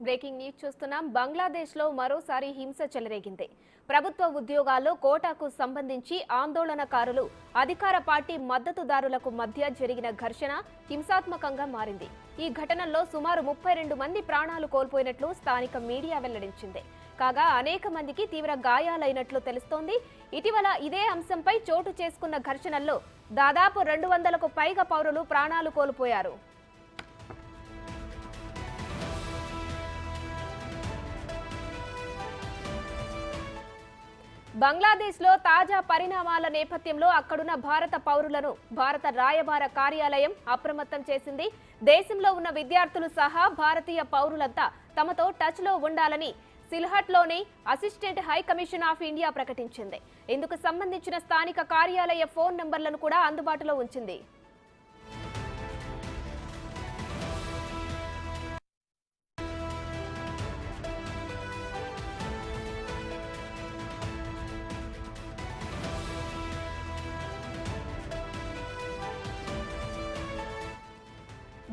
Breaking news చూస్తున్నాం. బంగ్లాదేశ్ లో మరోసారి హింస చెలరేగింది. ప్రభుత్వ ఉద్యోగాల్లో కోటాకు సంబంధించి ఆందోళనకారులు అధికార పార్టీ మద్దతుదారులకు మధ్య జరిగిన ఘర్షణ హింసాత్మకంగా మారింది. ఈ ఘటనలో సుమారు 32 మంది ప్రాణాలు కోల్పోయినట్లు స్థానిక మీడియా వెల్లడించింది. కాగా అనేక మందికి తీవ్ర గాయాలైనట్లు తెలుస్తోంది. ఇటీవల ఇదే అంశంపై చోటు చేసుకున్న ఘర్షణల్లో దాదాపు 200కు పైగా పౌరులు ప్రాణాలు కోల్పోయారు. బంగ్లాదేశ్ లో తాజా పరిణామాల నేపథ్యంలో అక్కడున్న భారత పౌరులను భారత రాయబార కార్యాలయం అప్రమత్తం చేసింది. దేశంలో ఉన్న విద్యార్థులు సహా భారతీయ పౌరులంతా తమతో టచ్ లో ఉండాలని సిల్హట్లోని assistant high commission of India ప్రకటించింది. ఇందుకు సంబంధించిన స్థానిక కార్యాలయ ఫోన్ నంబర్లను కూడా అందుబాటులో ఉంచింది.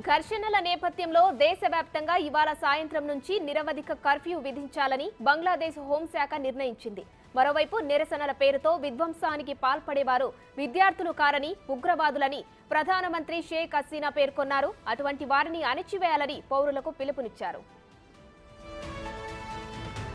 ఘర్షణల నేపథ్యంలో దేశవ్యాప్తంగా ఇవాళ సాయంత్రం నుంచి నిరవధిక కర్ఫ్యూ విధించాలని బంగ్లాదేశ్ హోంశాఖ నిర్ణయించింది. మరోవైపు నిరసనల పేరుతో విధ్వంసానికి పాల్పడేవారు విద్యార్థులు కారని, ఉగ్రవాదులని ప్రధానమంత్రి షేక్ హసీనా పేర్కొన్నారు. అటువంటి వారిని అణిచివేయాలని పౌరులకు పిలుపునిచ్చారు.